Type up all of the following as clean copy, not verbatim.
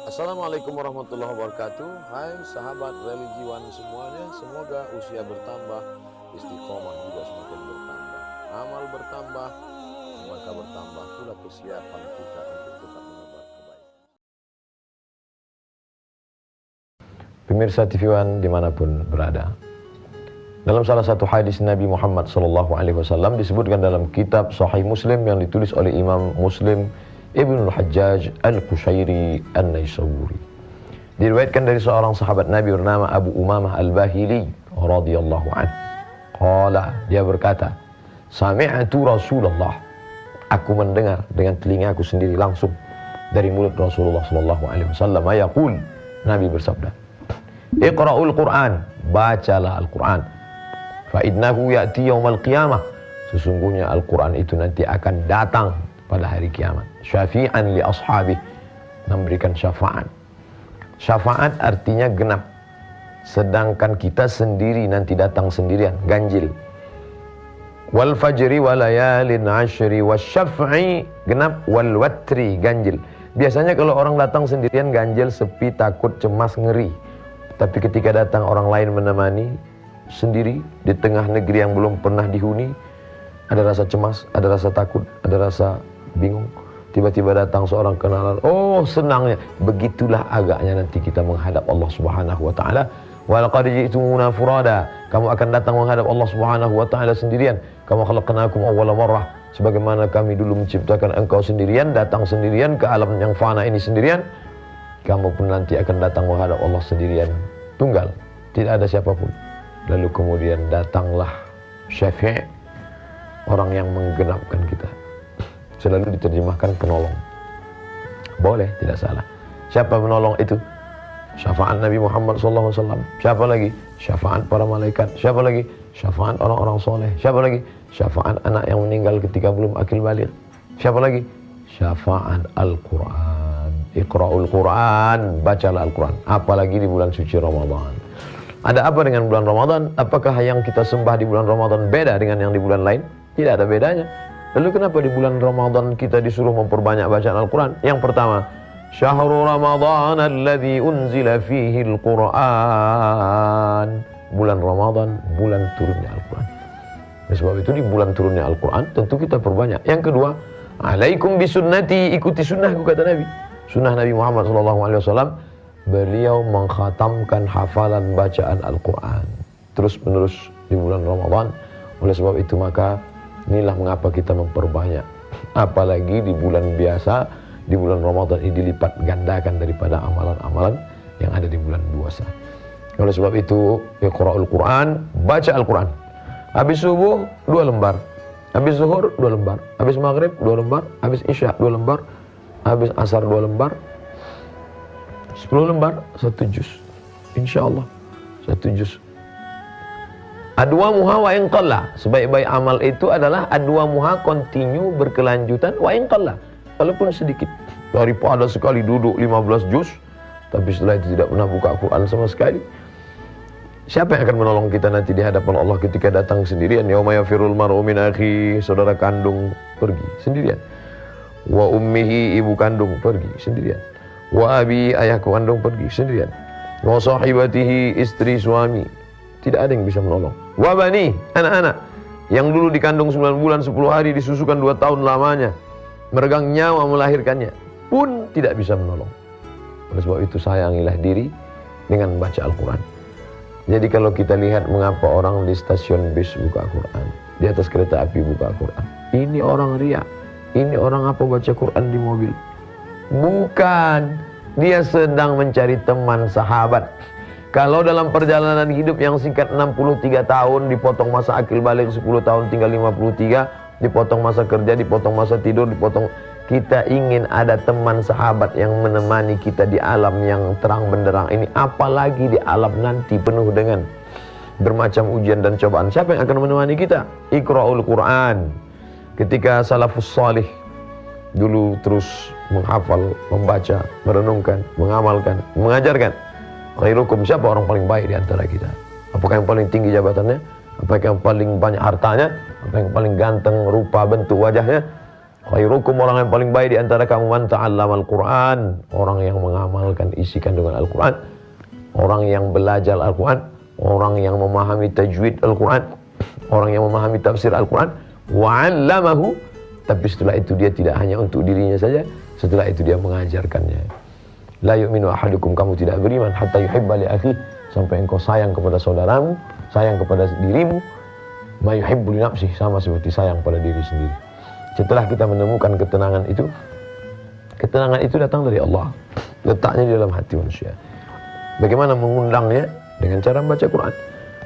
Assalamualaikum warahmatullahi wabarakatuh. Hai sahabat religiwan semuanya, semoga usia bertambah, istiqomah juga semakin bertambah, amal bertambah, maka bertambah pula kesiapan kita untuk tetap menebar kebaikan. Pemirsa TV One dimanapun berada, dalam salah satu hadis Nabi Muhammad SAW disebutkan dalam kitab Sahih Muslim yang ditulis oleh Imam Muslim Ibnul Hajjaj Al-Qushairi An-Naisawuri. Diriwayatkan dari seorang sahabat Nabi bernama Abu Umamah Al-Bahili radhiyallahu anhu. Qala, dia berkata, sami'tu Rasulullah, aku mendengar dengan telingaku sendiri langsung dari mulut Rasulullah sallallahu alaihi wasallam yaqul, Nabi bersabda, Iqra'ul Qur'an, bacalah Al-Qur'an. Fa innahu ya'ti yaumal qiyamah, sesungguhnya Al-Qur'an itu nanti akan datang pada hari kiamat. Syafi'an li ashabih, memberikan syafaat. Syafaat artinya genap. Sedangkan kita sendiri nanti datang sendirian, ganjil. Wal fajri wa layalin ashri wasyaf'i, genap, wal watri, ganjil. Biasanya kalau orang datang sendirian ganjil, sepi, takut, cemas, ngeri. Tapi ketika datang orang lain menemani sendiri di tengah negeri yang belum pernah dihuni, ada rasa cemas, ada rasa takut, ada rasa bingung. Tiba-tiba datang seorang kenalan, oh senangnya. Begitulah agaknya nanti kita menghadap Allah Subhanahu wa taala. Wa laqad ji'tumuna furada, kamu akan datang menghadap Allah Subhanahu wa taala sendirian. Kama khalaqnakum awwala marrah, sebagaimana kami dulu menciptakan engkau sendirian, datang sendirian ke alam yang fana ini sendirian. Kamu pun nanti akan datang menghadap Allah sendirian, tunggal, tidak ada siapapun. Lalu kemudian datanglah syafi', orang yang menggenapkan kita. Selalu diterjemahkan penolong. Boleh, tidak salah. Siapa penolong itu? Syafaat Nabi Muhammad SAW. Siapa lagi? Syafaat para malaikat. Siapa lagi? Syafaat orang-orang soleh. Siapa lagi? Syafaat anak yang meninggal ketika belum akil balik. Siapa lagi? Syafaat Al-Quran. Iqra'ul Quran, bacalah Al-Quran. Apalagi di bulan suci Ramadan. Ada apa dengan bulan Ramadan? Apakah yang kita sembah di bulan Ramadan beda dengan yang di bulan lain? Tidak ada bedanya. Lalu kenapa di bulan Ramadan kita disuruh memperbanyak bacaan Al-Quran? Yang pertama, Syahrul Ramadan alladzi unzila fihi Al-Quran. Bulan Ramadan, bulan turunnya Al-Quran. Oleh sebab itu di bulan turunnya Al-Quran tentu kita perbanyak. Yang kedua, alaikum bisunnati, ikuti sunnahku, kata Nabi. Sunnah Nabi Muhammad SAW, beliau mengkhatamkan hafalan bacaan Al-Quran terus menerus di bulan Ramadan. Oleh sebab itu maka inilah mengapa kita memperbanyak. Apalagi di bulan biasa, di bulan Ramadan ini dilipat gandakan daripada amalan-amalan yang ada di bulan puasa. Oleh sebab itu, Iqra'ul Quran, baca Al-Quran. Habis subuh 2 lembar, habis zuhur 2 lembar, habis maghrib 2 lembar, habis isya 2 lembar, habis asar 2 lembar, 10 lembar, 1 juz. InsyaAllah 1 juz. Adwa muha wa in qalla, sebaik-baik amal itu adalah adwa muha, continue, berkelanjutan, wa in qalla, walaupun sedikit. Daripada sekali duduk 15 juz tapi setelah itu tidak pernah buka Quran sama sekali. Siapa yang akan menolong kita nanti di hadapan Allah ketika datang sendirian? Yauma yafirul mar'u min akhi, saudara kandung pergi sendirian. Wa ummihi, ibu kandung pergi sendirian. Wa abi, ayah kandung pergi sendirian. Wa sahibatihi, istri suami, tidak ada yang bisa menolong. Wa bani, anak-anak yang dulu dikandung 9 bulan 10 hari, disusukan 2 tahun lamanya, meregang nyawa melahirkannya, pun tidak bisa menolong. Oleh sebab itu sayangilah diri dengan baca Al-Quran. Jadi kalau kita lihat mengapa orang di stasiun bis buka Quran, di atas kereta api buka Quran, ini orang riya, ini orang apa baca Quran di mobil. Bukan, dia sedang mencari teman sahabat. Kalau dalam perjalanan hidup yang singkat 63 tahun, dipotong masa akil balik 10 tahun tinggal 53, dipotong masa kerja, dipotong masa tidur, dipotong. Kita ingin ada teman sahabat yang menemani kita di alam yang terang benderang ini, apalagi di alam nanti penuh dengan bermacam ujian dan cobaan. Siapa yang akan menemani kita? Iqra'ul Quran. Ketika salafus salih dulu terus menghafal, membaca, merenungkan, mengamalkan, mengajarkan. Khairukum, siapa orang paling baik di antara kita? Apakah yang paling tinggi jabatannya? Apakah yang paling banyak hartanya? Apa yang paling ganteng rupa bentuk wajahnya? Khairukum, orang yang paling baik di antara kamu, man ta'allamal Qur'an, orang yang mengamalkan isi kandungan Al-Quran, orang yang belajar Al-Quran, orang yang memahami tajwid Al-Quran, orang yang memahami tafsir Al-Quran, wa'allamahu, tapi setelah itu dia tidak hanya untuk dirinya saja, setelah itu dia mengajarkannya. La yu'minu ahadukum, kamu tidak beriman, hatta yuhibba li akhi, sampai engkau sayang kepada saudaramu, sayang kepada dirimu, ma yuhibbu li nafsih, sama seperti sayang pada diri sendiri. Setelah kita menemukan ketenangan itu datang dari Allah, letaknya di dalam hati manusia. Bagaimana mengundangnya? Dengan cara membaca Quran.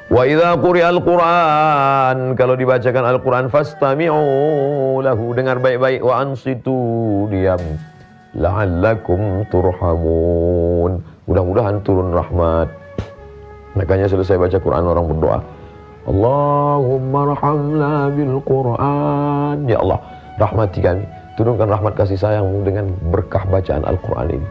Wa idza quri'al Quran, kalau dibacakan Al-Quran, fastami'u lahu, dengar baik-baik, wa ansitu, diam, la'allakum turhamun, mudah-mudahan turun rahmat. Makanya selesai baca Quran orang berdoa, Allahumma rahamna bil Quran, ya Allah, rahmati kami, turunkan rahmat kasih sayangmu dengan berkah bacaan Al-Quran ini.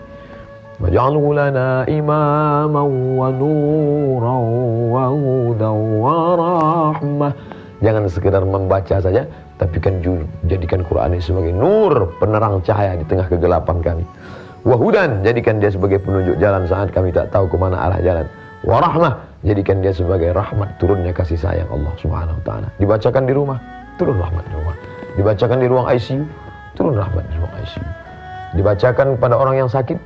Waj'alhu lana imaman wa nuran wa hudan wa rahmah. Jangan sekedar membaca saja, tapi kan jadikan Quran ini sebagai nur, penerang cahaya di tengah kegelapan kami. Wa hudan, jadikan dia sebagai penunjuk jalan saat kami tak tahu kemana arah jalan. Wa rahmah, jadikan dia sebagai rahmat, turunnya kasih sayang Allah Subhanahu wa taala. Dibacakan di rumah, turun rahmat di rumah. Dibacakan di ruang ICU, turun rahmat di ruang ICU. Dibacakan pada orang yang sakit,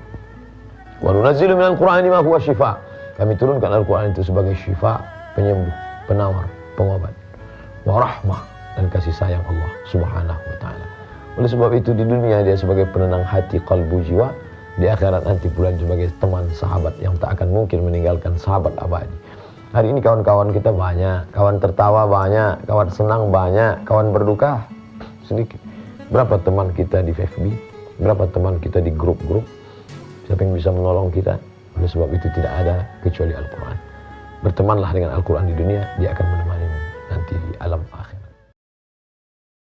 wa nunazzilu minal Qur'ani ma huwa syifa. Kami turunkan Al-Quran itu sebagai syifa, penyembuh, penawar, pengobat. Wa rahmah, dan kasih sayang Allah Subhanahu wa taala. Oleh sebab itu di dunia dia sebagai penenang hati, kalbu, jiwa. Di akhirat nanti pula sebagai teman, sahabat yang tak akan mungkin meninggalkan, sahabat abadi. Hari ini kawan-kawan kita banyak, kawan tertawa banyak, kawan senang banyak, kawan berduka sedikit. Berapa teman kita di FB, berapa teman kita di grup-grup, siapa yang bisa menolong kita? Oleh sebab itu tidak ada kecuali Al-Quran. Bertemanlah dengan Al-Quran di dunia, dia akan menemani